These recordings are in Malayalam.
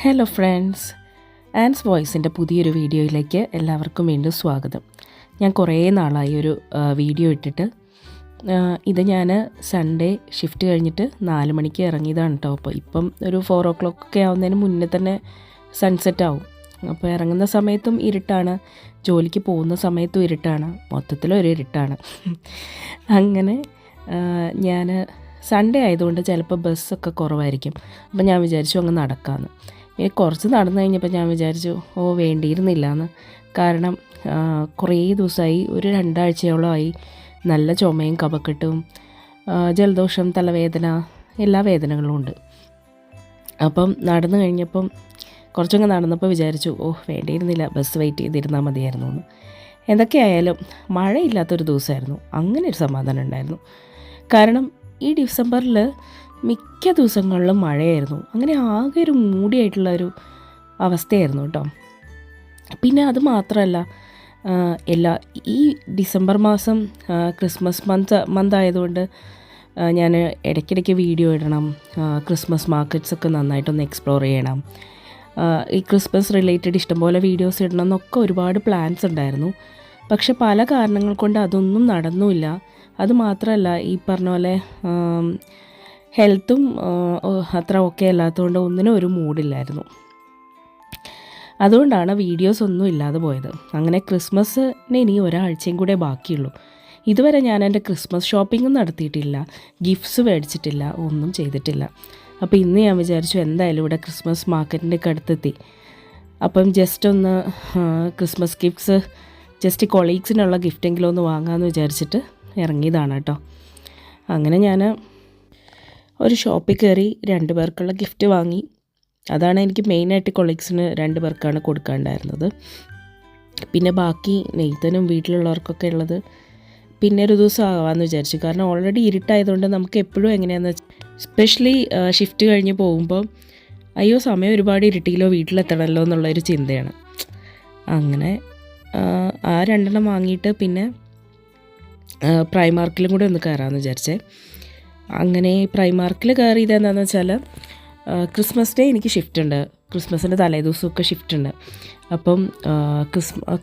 ഹലോ ഫ്രണ്ട്സ്, ആൻസ് വോയിസിൻ്റെ പുതിയൊരു വീഡിയോയിലേക്ക് എല്ലാവർക്കും വീണ്ടും സ്വാഗതം. ഞാൻ കുറേ നാളായി ഒരു വീഡിയോ ഇട്ടിട്ട്. ഇത് ഞാൻ സൺഡേ ഷിഫ്റ്റ് കഴിഞ്ഞിട്ട് 4 മണിക്ക് ഇറങ്ങിയതാണ് കേട്ടോ. അപ്പോൾ ഇപ്പം ഒരു 4 o'clock ഒക്കെ ആവുന്നതിന് മുന്നേ തന്നെ സൺസെറ്റ് ആവും. അപ്പോൾ ഇറങ്ങുന്ന സമയത്തും ഇരുട്ടാണ്, ജോലിക്ക് പോകുന്ന സമയത്തും ഇരുട്ടാണ്, മൊത്തത്തിലൊരു ഇരുട്ടാണ്. അങ്ങനെ ഞാൻ സൺഡേ ആയതുകൊണ്ട് ചിലപ്പോൾ ബസ്സൊക്കെ കുറവായിരിക്കും. അപ്പോൾ ഞാൻ വിചാരിച്ചു അങ്ങ് നടക്കാമെന്ന്. കുറച്ച് നടന്നു കഴിഞ്ഞപ്പോൾ ഞാൻ വിചാരിച്ചു വേണ്ടിയിരുന്നില്ല എന്ന്. കാരണം കുറേ ദിവസമായി, ഒരു 2 ആഴ്ചയോളമായി നല്ല ചുമയും കഫക്കെട്ടും ജലദോഷം, തലവേദന, എല്ലാ വേദനകളും ഉണ്ട്. അപ്പം നടന്നു കഴിഞ്ഞപ്പം കുറച്ചങ്ങ് നടന്നപ്പോൾ വിചാരിച്ചു വേണ്ടിയിരുന്നില്ല, ബസ് വെയിറ്റ് ചെയ്തിരുന്നാൽ മതിയായിരുന്നു എന്ന്. എന്തൊക്കെയായാലും മഴയില്ലാത്തൊരു ദിവസമായിരുന്നു. അങ്ങനെ ഒരു സമാധാനം ഉണ്ടായിരുന്നു. കാരണം ഈ ഡിസംബറിൽ മിക്ക ദിവസങ്ങളിലും മഴയായിരുന്നു. അങ്ങനെ ആകെ ഒരു മൂടിയായിട്ടുള്ള ഒരു അവസ്ഥയായിരുന്നു കേട്ടോ. പിന്നെ അത് മാത്രമല്ല, ഈ ഡിസംബർ മാസം ക്രിസ്മസ് മന്ത് ആയതുകൊണ്ട് ഞാൻ ഇടയ്ക്കിടയ്ക്ക് വീഡിയോ ഇടണം, ക്രിസ്മസ് മാർക്കറ്റ്സൊക്കെ നന്നായിട്ടൊന്ന് എക്സ്പ്ലോർ ചെയ്യണം, ഈ ക്രിസ്മസ് റിലേറ്റഡ് ഇഷ്ടംപോലെ വീഡിയോസ് ഇടണം എന്നൊക്കെ ഒരുപാട് പ്ലാൻസ് ഉണ്ടായിരുന്നു. പക്ഷെ പല കാരണങ്ങൾ കൊണ്ട് അതൊന്നും നടന്നുമില്ല. അത് മാത്രമല്ല, ഈ പറഞ്ഞ പോലെ ഹെൽത്തും അത്ര ഓക്കെ അല്ലാത്തതുകൊണ്ട് ഒന്നിനും ഒരു മൂഡില്ലായിരുന്നു. അതുകൊണ്ടാണ് വീഡിയോസ് ഒന്നും ഇല്ലാതെ പോയത്. അങ്ങനെ ക്രിസ്മസിന് ഇനി ഒരാഴ്ചയും കൂടെ ബാക്കിയുള്ളൂ. ഇതുവരെ ഞാൻ എൻ്റെ ക്രിസ്മസ് ഷോപ്പിങ്ങും നടത്തിയിട്ടില്ല, ഗിഫ്റ്റ്സ് മേടിച്ചിട്ടില്ല, ഒന്നും ചെയ്തിട്ടില്ല. അപ്പോൾ ഇന്ന് ഞാൻ വിചാരിച്ചു എന്തായാലും ഇവിടെ ക്രിസ്മസ് മാർക്കറ്റിൻ്റെ ഒക്കെ അടുത്തെത്തി. അപ്പം ജസ്റ്റ് ഒന്ന് ക്രിസ്മസ് ഗിഫ്റ്റ്സ്, ജസ്റ്റ് കൊളീഗ്സിനുള്ള ഗിഫ്റ്റെങ്കിലും ഒന്ന് വാങ്ങാമെന്ന് വിചാരിച്ചിട്ട് ഇറങ്ങിയതാണ് കേട്ടോ. അങ്ങനെ ഞാൻ ഒരു ഷോപ്പിൽ കയറി 2 പേർക്കുള്ള ഗിഫ്റ്റ് വാങ്ങി. അതാണ് എനിക്ക് മെയിനായിട്ട് കൊളീഗ്സിന് 2 പേർക്കാണ് കൊടുക്കാനുണ്ടായിരുന്നത്. പിന്നെ ബാക്കി നെയ്തനും വീട്ടിലുള്ളവർക്കൊക്കെ ഉള്ളത് പിന്നെ ഒരു ദിവസം ആവാമെന്ന് വിചാരിച്ചു. കാരണം ഓൾറെഡി ഇരുട്ടായതുകൊണ്ട് നമുക്ക് എപ്പോഴും എങ്ങനെയാണെന്ന് വെച്ചാൽ, സ്പെഷ്യലി ഷിഫ്റ്റ് കഴിഞ്ഞ് പോകുമ്പോൾ സമയം ഒരുപാട് ഇരുട്ടിയിലോ വീട്ടിലെത്തണമല്ലോ എന്നുള്ളൊരു ചിന്തയാണ്. അങ്ങനെ ആ 2 വാങ്ങിയിട്ട് പിന്നെ പ്രൈമാർക്കിലും കൂടെ ഒന്ന് കയറാമെന്ന് വിചാരിച്ചേ. അങ്ങനെ പ്രൈമാർക്കിൽ കയറിയത് എന്താണെന്ന് വെച്ചാൽ, ക്രിസ്മസ് ഡേ എനിക്ക് ഷിഫ്റ്റ് ഉണ്ട്, ക്രിസ്മസിൻ്റെ തലേദിവസമൊക്കെ ഷിഫ്റ്റ് ഉണ്ട്. അപ്പം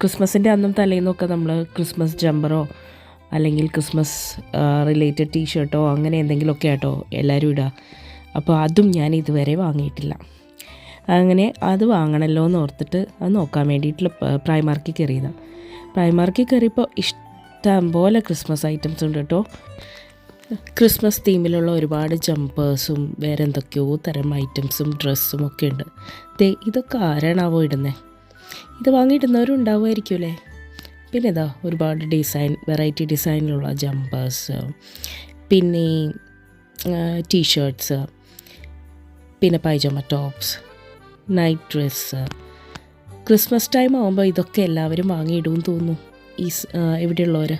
ക്രിസ്മസിൻ്റെ അന്നും തലേന്നൊക്കെ നമ്മൾ ക്രിസ്മസ് ജമ്പറോ അല്ലെങ്കിൽ ക്രിസ്മസ് റിലേറ്റഡ് ടീഷർട്ടോ അങ്ങനെ എന്തെങ്കിലുമൊക്കെ ആട്ടോ എല്ലാവരും ഇടുക. അപ്പോൾ അതും ഞാൻ ഇതുവരെ വാങ്ങിയിട്ടില്ല. അങ്ങനെ അത് വാങ്ങണമല്ലോ എന്ന് ഓർത്തിട്ട് അത് നോക്കാൻ വേണ്ടിയിട്ടുള്ള പ്രൈമാർക്കിൽ കയറിയതാണ്. പ്രൈമാർക്കിൽ കയറിയപ്പോൾ ഇഷ്ടം പോലെ ക്രിസ്മസ് ഐറ്റംസ് ഉണ്ട് കേട്ടോ. ക്രിസ്മസ് തീമിലുള്ള ഒരുപാട് ജമ്പേഴ്സും വേറെ എന്തൊക്കെയോ തരം ഐറ്റംസും ഡ്രസ്സും ഒക്കെ ഉണ്ട്. ഇതൊക്കെ ആരാണാവോ ഇടുന്നത്? ഇത് വാങ്ങിയിടുന്നവരും ഉണ്ടാവുമായിരിക്കും അല്ലേ. പിന്നെ ഇതാ ഒരുപാട് വെറൈറ്റി ഡിസൈനിലുള്ള ജമ്പേഴ്സ്, പിന്നെ ടീഷർട്ട്സ്, പിന്നെ pyjama tops, night dress. Christmas time ആകുമ്പോൾ ഇതൊക്കെ എല്ലാവരും വാങ്ങിയിടുമെന്ന് തോന്നുന്നു ഇവിടെയുള്ളവർ.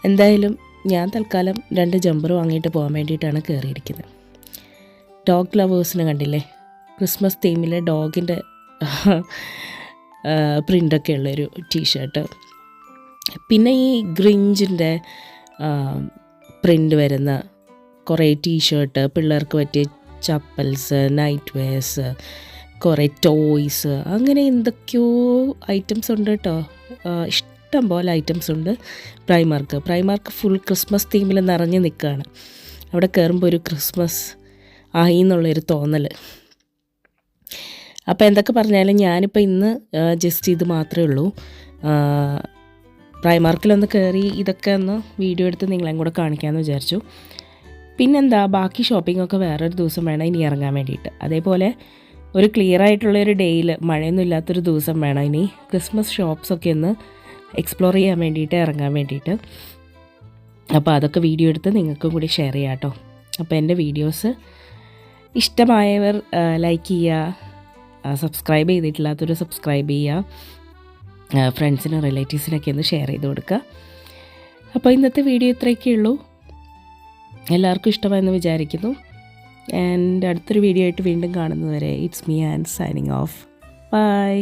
എന്തായാലും ഞാൻ തൽക്കാലം 2 ജമ്പർ വാങ്ങിയിട്ട് പോകാൻ വേണ്ടിയിട്ടാണ് കയറിയിരിക്കുന്നത്. ഡോഗ് ലവേഴ്സിന് കണ്ടില്ലേ, ക്രിസ്മസ് തീമിലെ ഡോഗിൻ്റെ പ്രിൻ്റൊക്കെ ഉള്ളൊരു ടീഷർട്ട്, പിന്നെ ഈ ഗ്രിഞ്ചിൻ്റെ പ്രിൻ്റ് വരുന്ന കുറേ ടീഷർട്ട്, പിള്ളേർക്ക് പറ്റിയ ചപ്പൽസ്, നൈറ്റ് വെയർസ്, കുറേ ടോയ്സ്, അങ്ങനെ എന്തൊക്കെയോ ഐറ്റംസ് ഉണ്ട് കേട്ടോ. ഇഷ്ടം പോലെ ഐറ്റംസ് ഉണ്ട്. പ്രൈമാർക്ക് ഫുൾ ക്രിസ്മസ് തീമിൽ നിറഞ്ഞ് നിൽക്കുകയാണ്. അവിടെ കയറുമ്പോൾ ഒരു ക്രിസ്മസ് ആയി എന്നുള്ളൊരു തോന്നൽ. അപ്പോൾ എന്തൊക്കെ പറഞ്ഞാലും ഞാനിപ്പോൾ ഇന്ന് ജസ്റ്റ് ഇത് മാത്രമേ ഉള്ളൂ. പ്രൈമാർക്കിലൊന്ന് കയറി ഇതൊക്കെ ഒന്ന് വീഡിയോ എടുത്ത് നിങ്ങളെയും കൂടെ കാണിക്കാമെന്ന് വിചാരിച്ചു. പിന്നെന്താ, ബാക്കി ഷോപ്പിങ്ങൊക്കെ വേറൊരു ദിവസം വേണം ഇനി ഇറങ്ങാൻ വേണ്ടിയിട്ട്. അതേപോലെ ഒരു ക്ലിയർ ആയിട്ടുള്ളൊരു ഡേയിൽ, മഴയൊന്നും ഇല്ലാത്തൊരു ദിവസം വേണം ഇനി ക്രിസ്മസ് ഷോപ്സൊക്കെ ഒന്ന് എക്സ്പ്ലോർ ചെയ്യാൻ വേണ്ടിയിട്ട്, ഇറങ്ങാൻ വേണ്ടിയിട്ട്. അപ്പോൾ അതൊക്കെ വീഡിയോ എടുത്ത് നിങ്ങൾക്കും കൂടി ഷെയർ ചെയ്യാം കേട്ടോ. അപ്പോൾ എൻ്റെ വീഡിയോസ് ഇഷ്ടമായവർ ലൈക്ക് ചെയ്യുക, സബ്സ്ക്രൈബ് ചെയ്തിട്ടില്ലാത്തൊരു സബ്സ്ക്രൈബ് ചെയ്യുക, ഫ്രണ്ട്സിനും റിലേറ്റീവ്സിനൊക്കെ ഒന്ന് ഷെയർ ചെയ്ത് കൊടുക്കുക. അപ്പോൾ ഇന്നത്തെ വീഡിയോ ഇത്രയൊക്കെ ഉള്ളൂ. എല്ലാവർക്കും ഇഷ്ടമായെന്ന് വിചാരിക്കുന്നു. ആൻഡ് അടുത്തൊരു വീഡിയോ ആയിട്ട് വീണ്ടും കാണുന്നതുവരെ it's me and signing off. By.